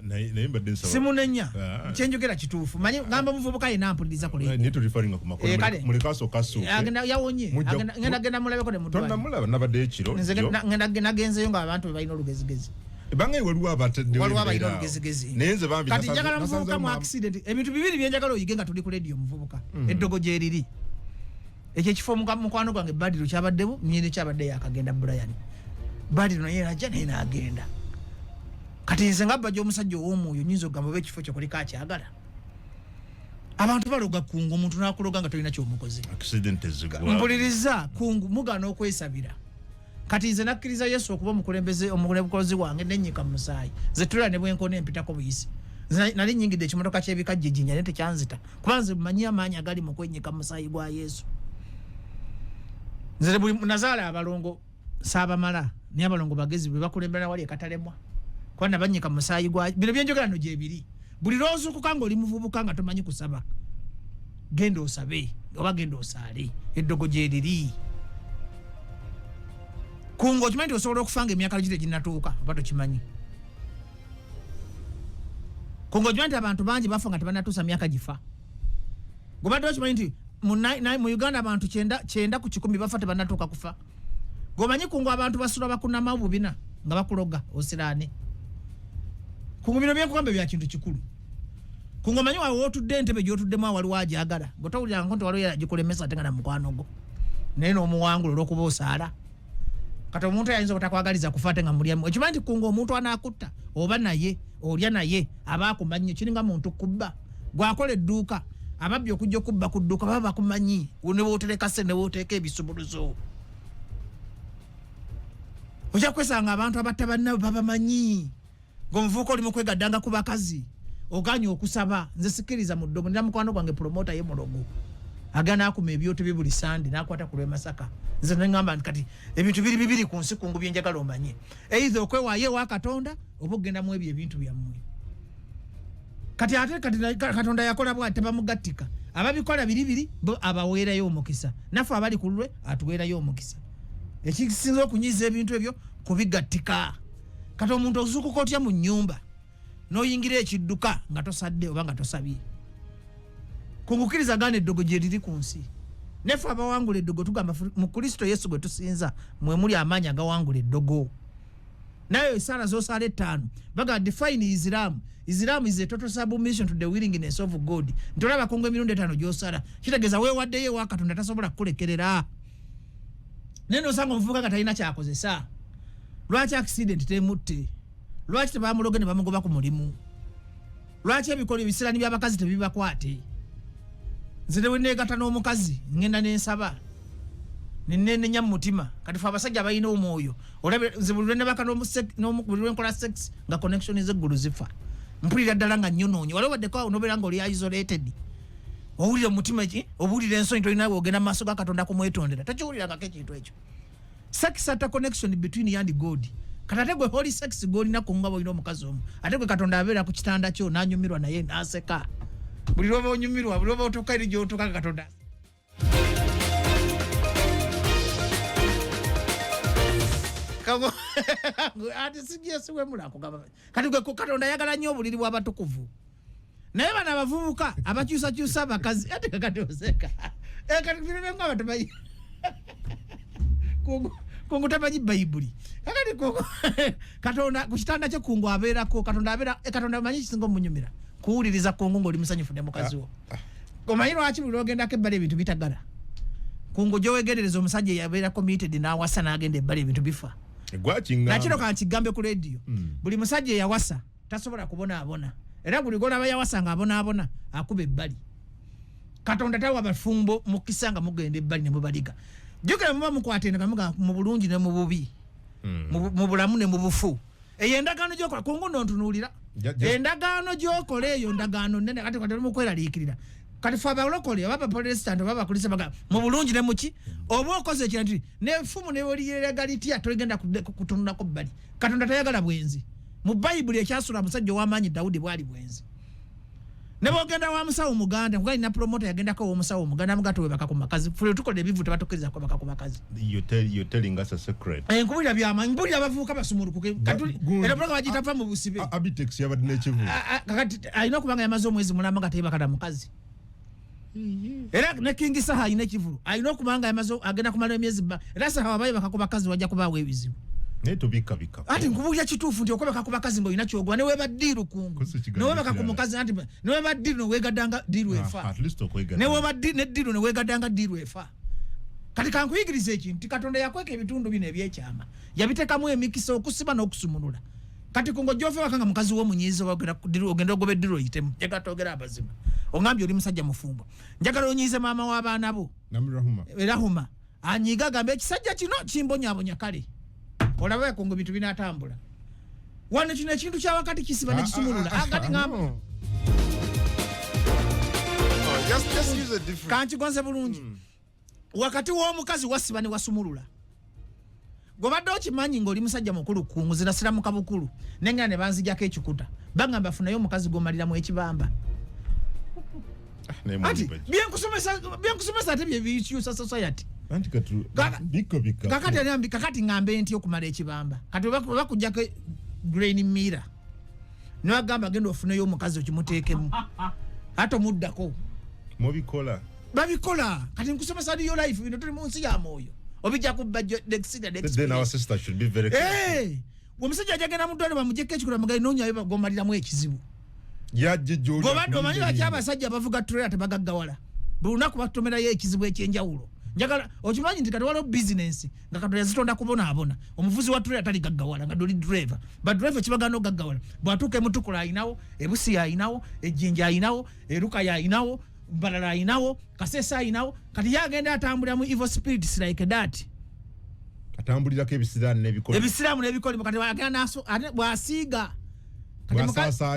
naye mbadde nsaba simunenya kyenjogera kituufu manyi ngamba muvubuka yina ampuliriza kule neto referring ku Makona mulikaso kaso agenda yawonye ngenda mulabeko ne mutwa tonnamulaba nabadde ekiro ngenda genzeyo nga abantu balina olugezigezi bange waliwo abatadde waliwo abalina olugezigezi nenze bambi kati njagala muvubuka mu accident ebintu bibiri byenjagala oyige nga tuli ku radio muvubuka eddogo gyeriri ekyo ekifo mukwano gwange Badiru kyabaddemu myene kyabadde yakagenda Brian Badiru naye ajja naye n'agenda kati nze nga Bajjo omusajja ow'omwoyo nyinza okugamba oba ekifo kyo kuliko akyagala abantu baloga kungu omuntu n'akuloga nga tolina kyomukoze accident ezigwa mpuliriza kungu mugaana okwesabira kati nze nakkiriza Yesu okuba omukulembeze wange nenyika mu musaayi nze tulira ne bwenkona empitako buyisi nali nyingidde ekimotoka ky'ebikajje jinya ne tekyanzita kuba nze mmanyi amaanyi agali mu kwenyika mu musaayi gwa Yesu. Nze buli nazaala abalongo saabamala naye abalongo bagezi bwe bakulembera wali ekatalemwa kuba nabanyika mu musaayi gwa bino byenjogera no gyebiri buli lw'ozuukuka ng'oli muvubuka nga tomanyi kusaba genda osabe oba genda osaale eddogo gyeriri kungo okimanyi nti osobola okufanga emyaka lugire ginnatuuka oba tokimanyi kungo okimanyi nti abantu bangi bafa nga tebannatuusa myaka gifa gobadde okimanyi nti mu Uganda abantu 9 ku 10 bafa tebannatuuka kufa gomanyi kungo abantu basula bakunama obubina nga bakuloga osiraane kungo bino byenkugambe bya kintu kikulu kungo manyi wawe otudde entebe gy'otuddemu waliwo ajagala gotawulira nti waliwo yagikulemesa ate nga na mukwano gwo naye n'omuwangula olw'okuba osaala kati omuntu ayinza obutakwagaliza kufa ate nga mulyamu ekimanyi nti kungo omuntu anaakutta oba naye olya naye aba akumanyi kiringa muntu kubba gwakola edduuka ababbi okujja okubba ku dduuka baba bakumanyi ne bootereka se ne booteeka ebisumuluzo ojja kwesanga abantu abatta bannabo babamanyi ng'omuvubuka oli mu kwegaddanga ku bakazi oganye okusaba nze sikiriza mu ddogo ndira mukwano gwange promota ye mulogo agana akuma ebyoto bye buli sande n'akwata ku lw'Emasaka nze neŋŋamba nti kati ebintu bibiri ku nsi kungu bye njagala omanye either okwewaayo ewa Katonda oba ogenda mu ebyo ebintu byammwe kati ate Katonda yakola bw'ati tebamugattika ababikola biri bo abaweerayo omukisa naffe abali ku lulwe atuweerayo omukisa ekisinza okunyiza ebintu ebyo kubigattika kati omuntu ozuukuka otya mu nnyumba n'oyingira ekidduka nga tosadde oba nga tosabye kungukiriza gana eddogo gye liri ku nsi neffe abawangula eddogo tugamba mu Kristo Yesu gwe tusinza mwe muli amaanyi agawangula eddogo naye esaala z'osaala 5 baga define Islam is a total submission to the willingness of God ntolaba kungo emirundi 5 gy'osaala kitegeeza weewaddeyo ewa Katonda tasobola kukulekerera naye n'osanga omuvubuka nga talina kyakozesa lwaki accident temutte lwaki tebamuloge ne bamugoba ku mulimu lwaki ebikolo ebisirani by'abakazi tebibakwate nze ne neegata n'omukazi ngenda n'ensaba nenenya mu mutima kati fe abasajja balina omwoyo olabe nze buli lwenebaka buli lwenkola sex nga connection ez'eggulu zifa mpulira ddala nga nnyonoonya waliwo baddeko nobeera nga oli isolated owulira omutima ki obuwulira ensonyi tolinawe ogenda mu maaso ga Katonda kumwetondera tokiwulirangako ekintu ekyo sex ata connection between you and God kati ate gwe holy sex gw'olina ku ngabo olina omukazi omu ate gwe Katonda abeera ku kitanda kyo n'anyumirwa naye n'aseka buli lwoba onyumirwa buli lwoba otuuka eri gy'otuuka Katonda ati sigyesiwe mulakugamba kati gwe Katonda ayagala nnyo obuliri bw'abatukuvu naye bano abavubuka abakyusakyusa abakazi ate kakati oseka kati bino abatamanyi kungu tamanyi Bayibuli kakati kungu Katonda ku kitanda kye kungu abeerako Katonda amanyi kisinga omunyumira kuwuliriza kungu ng'oli musanyufu ne mukazi wo omanyi lwaki buli lwogendako ebbala ebintu bitagala kungu gyowegerereza omusajja yabeera committed n'awasa n'agenda ebbala ebintu bifa nakiro kankigambe ku lediyo buli musajja eyawasa tasobola kubonaabona era buli golaba yawasa nga abonaabona akuba ebbali Katonda tawa bafumbo mukisa nga mugenda ebbali ne mubaliga jjukira muba mukwatenda kamuga mu bulungi ne mu bubi mu bulamu ne mu bufu eyo endagaano gyokola kungu nontunuulira endagaano gyokola eyo ndagaano nnene kati kwatali mu kweraliikirira kati fe abalokole oba abaprotestant oba abakulisa baga mu bulungi ne muki oba okoze ekintu n'effumu ne woliyelega litya toligenda kutunulako bbali Katonda tayagala bwenzi mu Bayibuli ekyasula musajja ow'amaanyi Dawudi bwali bwenzi ne bogenda wa musawo muganda kugali na promota yagendako w'omusawo muganda mugato webaka ku makazi fule tukola ebivu tebatukiriza kwebaka ku makazi you're telling us a secret nkubulira by'amaanyi mbulira abavubuka basumulukuke era pulaka bagitafa mu busibe abitex yabadde n'ekivu kakati alina okubanga yamaze omwezi mulamba nga teyebaka na mukazi era ne King Saha alina ekivulu alina okubanga yamaze agenda kumala emyezi era Saha wabaye baka ku bakazi wajja kubaawo ebizibu naye tobikabika ati nkubulira kituufu nti okwebaka ku bakazi mbo olina kyogwa ne weeba ddiiru kungu ne weebaka ku mukazi anti ne weeba ddiiru ne weegaddanga ddiiru efa ne weeba ddiiru ne weegaddanga ddiiru efa kati kankuyigiriza ekintu Katonda yakweka ebitundu bino ebyekyama yabiteekamu emikisa okusiba n'okusumulula kati kungo gy'ova ewaka nga mukazi w'omunyiiza ogenda ogoba eddiiru oyitemu njagala twogera abazima ongambye oli musajja mufumbo njagala onyiize maama w'abaana bo Rahuma anyiiga agamba ekisajja kino kimbonyabonya kale olaba Kongo bintu binatambula wano kino ekintu kya wakati kisiba ne kisumulula akati ngamba just use a different kanchi gonze bulungi wakati w'omukazi wasiba ne wasumulula gobadde okimanyi ng'oli musajja mukulu kungu zirasira mu kabukulu nenga ne banzijako ekikuta bagamba funayo omukazi gomaliramu ekibamba ati byenkusomesa ate bye bikyusa society anti katu bika kakati ngambe nti okumala ekibamba kati bakujjako grain mira niwagamba genda ofuneyo omukazi okimuteekemu ate omuddako babikola kati nkusomesa liyo life bino tuli mu nsi ya mwoyo obijja kubba then our sister should be very careful omusajja ajagenda mu ddwaliro bamuggyeko ekikula mugali noonyayo gomaliramu ekizibu yajje gyoli gobadde omanyi lwaki abasajja abavuga trailer tebagaggawala buli lunaku batomerayo ekizibu ekyenjawulo njagala okimanyi nti kati waliwo bizinensi nga Katonda yazitonda kubonaabona omuvuzi wa trailer tali gaggawala nga doli driver badriver kibagana ogaggawala bwatuuka emutukula ayinawo ebusi ayinawo ejjinja ayinawo eruka yayinawo balala ayinawo kasesa ayinawo kati yagenda atambulira mu evil spirits like that atambulirako ebisiraamu n'ebikolimo kati wagenda bwasiiga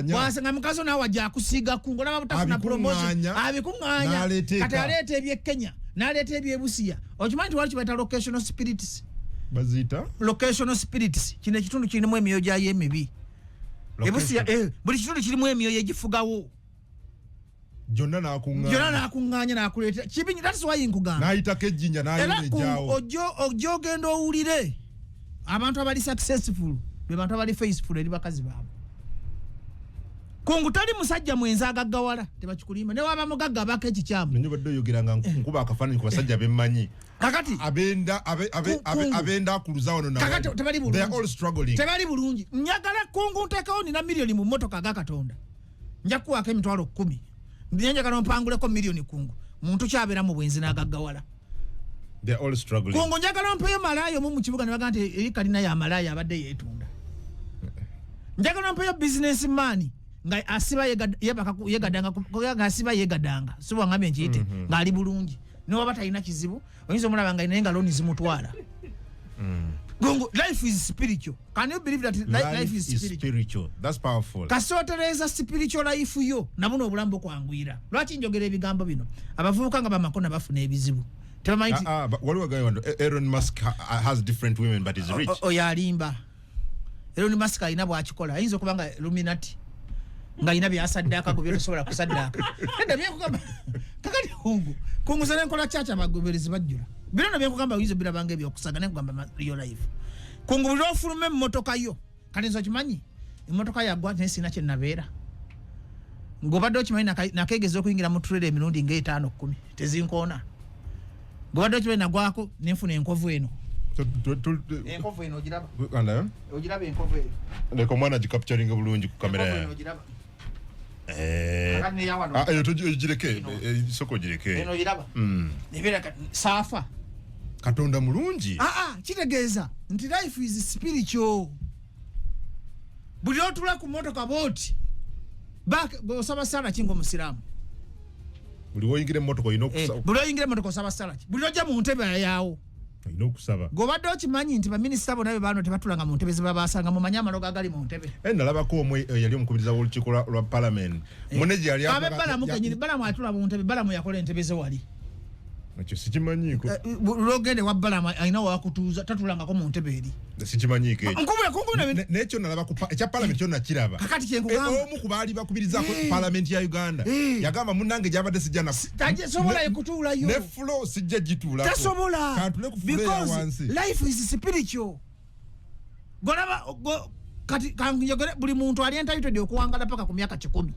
bwasanga mukazi nawe wajja akusiiga kungo olaba butafuna promotion abikuŋŋaanya kati aleeta ebyekenya n'aleeta ebyebusiya okimanyi nti wali kibaita locational spirits baziyita locational spirits kino ekitundu kirimu emyoyo gyayo emibi ebusiya buli kitundu kirimu emyoyo egifugawo jonna nakuŋŋaanya nakuleeta kibinyi that's why nkugamba n'ayitako ejjinja n'ayonejjaawo ojja ogenda owulire abantu abali successful be bantu abali faithful eri bakazi baabwe kungu tali musajja mwenza agaggawala tebakikulimba ne waba mugagga abako ekikyamu nanyo badde oyogeranga nkuba akafaananyi ku basajja bemmanyi kakati abenda akuluza wano kakati tebali bulungi njagala kungu nteekawo nina miliyoni mu mmotoka aga Katonda nja kuwaako emitwalo 10 njagala mpanguleko miliyoni kungu muntu kyabeera mu bwenzi n'agaggawala kungu njagala mpeyo malaayo mu kibuga ne baga nti eri kalina ya malaayo abadde yeetunda njagala mpeyo businessman nga asiba yegadanga sibo ngambe nkiyite ng'ali bulungi niwaba talina kizibu oyinza omulaba nga naye nga looni zimutwala gongo life is spiritual. Can you believe that life is spiritual? That's powerful. Kasotereza spiritual life yo nabuno obulambo kwangwira lwaki njogera ebigambo bino abavubuka nga bamakona bafuna ebizibu tebamaiti waliwo guy wando Elon Musk has different women but is rich yalimba Elon Musk alina bwakikola ayinza okubanga Illuminati nga ina byasaddaka ku byosobola kusaddaka enda byekugamba kakati kungu sene nkola chacha bagoberezi bajjula bino nabyo kugamba wizo bila bange byokusaga ne kugamba your life kungu biro fulume motoka yo kati nzo kimanyi emotoka yagwa nesi na kye nabeera ngobadde kimanyi nakegezo okuyingira mu trade emirundi nge 5-10 tezinkona ngobadde kimanyi nagwako nenfuna enkovu eno enkovu eno ogiraba anda ogiraba enkovu eno ndeko mwana gicapturing bulungi ku kamera ya ayo tujireke soko jireke eno ogiraba nebera safa Katonda mulungi kitegeeza nti life is spiritual buli otula ku motoka boti osaba sala kingo musiramu buli oyingire motoka ino kusaba buli oyingire motoka osaba sala buli ojja mu ntebe yawo ino kusaba gobadde okimanyi nti baminisita bonna bano tebatulanga mu ntebe zebabasanga mu manyamaloga agali mu ntebe nalabako omwe yali omukubiriza w'olukiiko lwa parliament muneji yali abebalamu kenyini balamu atula mu ntebe balamu yakola entebe ze wali nakyo sikimanyiko logende wa balamu alina wakutuuza tatulangako mu ntebe eri sikimanyiko ekyo nekyo nalabako ekya parliament kyonna kiraba kakati kyenkugamba omu ku baali bakubiriza parliament ya Uganda yagamba munnange gyabadde sijja tasobola ekutuulayo ne flow sijja gituulako tasobola kantule ku flow ya wansi life is spiritual golaba kati kanjogere buli muntu ali entitled okuwangala paka ku myaka 10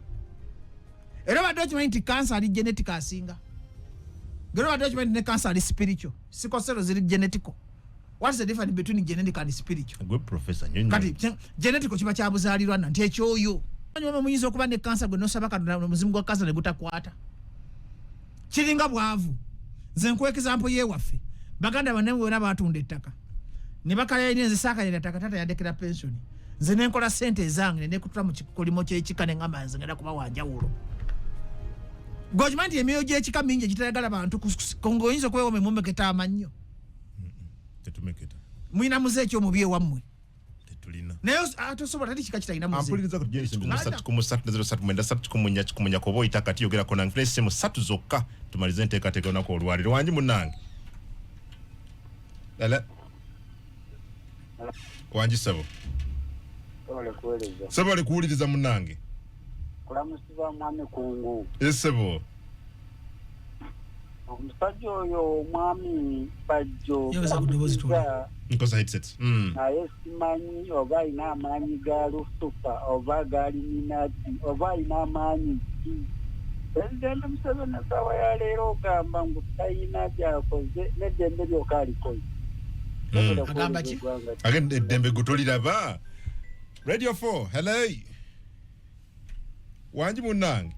era badde okimanyi nti cancer ali genetic asinga gero badde okimanyi ne cancer ali spiritual sikosero ziri genetical. What's the difference between genetic and spiritual? A good professor nyonyo kati genetic kiba kyabuzaalirwa nti ekyoyo anyuma muyinza okuba ne cancer gwe nosaba Katonda muzimu gwa cancer ne gutakwata kiringa bwavu nze nkwekeza mpo yewaffe baganda banne bonna batunda ettaka ne bakala nze saakayira ettaka tata yadekera pension nze nenkola sente ezange ne kutula mu kikolimo ky'ekika ne ngamba nze ngenda kuba wanjawulo gojmanti emyoyo gy'ekika mingi gitayagala bantu kongo oyinza okwewa memumeketa amannyo tetumeketa mwina muze ekyo mubye wammwe tetulina naye atosobola tati kika kitalina muze ampuliriza ku Jason 3 kobo itakati yogera kona nklese mu 3 zokka tumalize nteekateeka onako olwaliro wangi munnange ala wangi sabo sabo ali kuwuliriza munnange kulamusiba mwami kungu esebo omusajja oyo omwami Bajjo nkosa headset naye simanyi oba alina amaanyi ga Lusufa oba gali Minati oba alina amaanyi ki Pulezidenti Museveni essaawa ya leero ogamba ngu talina byakoze n'eddembe lyokka alikoze agamba ki agende eddembe gutoliraba Radio 4 hello wangi munnange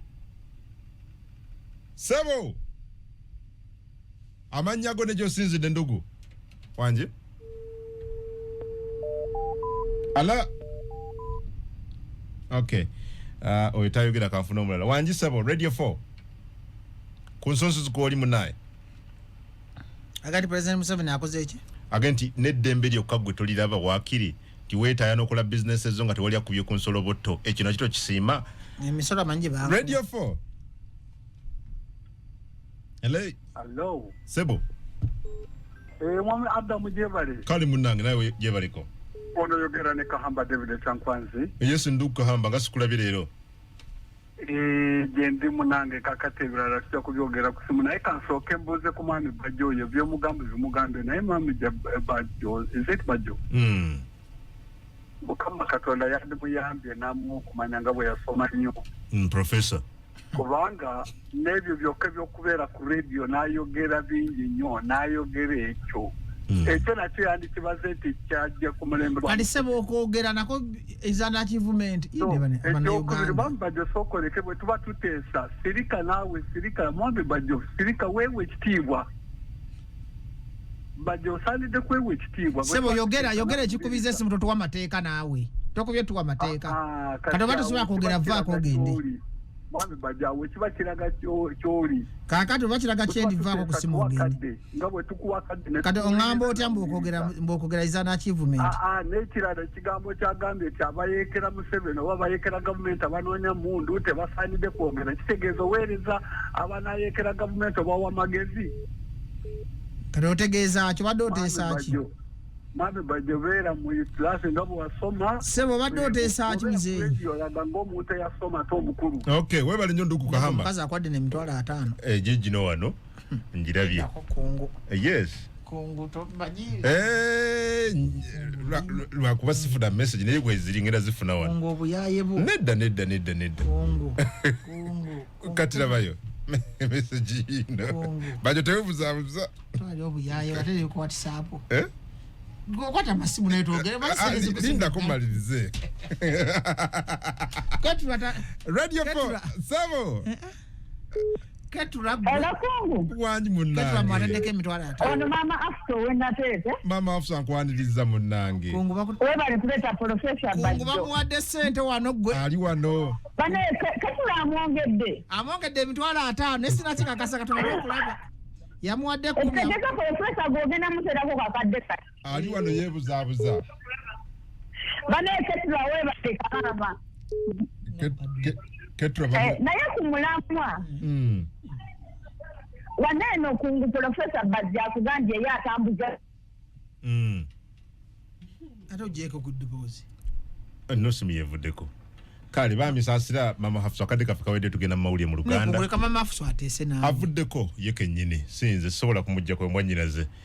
sebo amanya go nejo sinzidde ndugu wangi ala okay oyo tayogera kanfuna omulala wangi sebo Radio 4 ku nsonso zikoli munaye agati President Museveni akoze eki agenti n'eddembe lyokka gwe toliraba wakiri tiweetaaya n'okola bizinesi ezo nga tewali akubye ku nsolo botto ekyo nakito kisiima emisolo mangi ba Radio 4 hello sebo mwami Adamu Jebale kali munnange nawe jebaliko ono yogera ne Kahamba David Chankwanzi yesu nduka hamba ngasikulabye leero gyendi munange kakatebera rakija kubyogera ku simu naye kansooke mbuuze ku mwami Bajjo oyo byomugambo bimugambe naye mwami Bajjo is it Bajjo Mukama Katonda yandimuyambye namukumanya nga bwe yasoma nnyo professor kubanga n'ebyo byokka by'okubeera ku radio n'ayogera bingi nnyo n'ayogera ekyo ekyo nakyo yandikibaze nti kyajja ku mulembe kati sebo okwogera nako is an achievement ekyokubiri mwami Bajjo sookoleke bwe tuba tuteesa sirika naawe sirika mwami Bajjo sirika weewe ekitiibwa Bajjo osaanidde kwewa ekitiibwa sebo yogera ekikubiza esimu totuwa mateeka naawe tokubye tuwa mateeka kati oba tosobola kwogera vaako ogende mwami Bajjo awo kiba kiraga kyoli kaakati oba kiraga kyendi vaako ku simu ogende nga bwe tukuwakadde kati oŋŋamba otya mbw'okwogera is an achievement n'ekirala ekigambo kyagambye nti abayeekera Museveni oba abayeekera gavumenti abanoonya mundu tebasaanidde kwogera kitegeeza oweereza abanayeekera gavumenti oba wamagezi kati otegeeza kyo badde oteesa ki mwami Bajjo beera mu classe nga bwe wasoma sebo badde oteesa ki muzeeyi olaga ng'omuntu eyasoma ate omukulu okay webale nnyo nduku Kahamba omukazi akwade n'emitwalo 5 gino wano njirabye kungu yes kungu tomanyi lwakuba sifuna message naye bweziri ngenda zifuna wano kungu obuyaye bu nedda kungu kati labayo message ino Bajjo tewebuzaabuza twali obuyaye bateri ku WhatsApp kwata amasimu naye twogere lindako malirize Radio 4 sabo Kungu wangi munnange ono mama Afsa wenateete mama Afsa nkwaniriza munnange webale kuleeta Professor Bajjo bamuwadde ssente wano gwe ali wano bane katula amwongedde emitwalo 5 nesina kikakasa katonda okulaba yamuwadde 10 etegeka Professor gogenda muterako kakadde kati ali wano yeebuzaabuza bane katula webale Kahamba naye ku mulamwa waneeno kungu Professor Bajjo akugambye ye atambuza ate ogyeko ku ddoboozi nosimu yeevuddeko kale bamisaasira mama Hafsa akadde kaffe kawedde tugenda mu mawulire mu Luganda mama Hafsa ateese naawe avuddeko ye kennyini sinze sobola kumuggyako embwannyinaze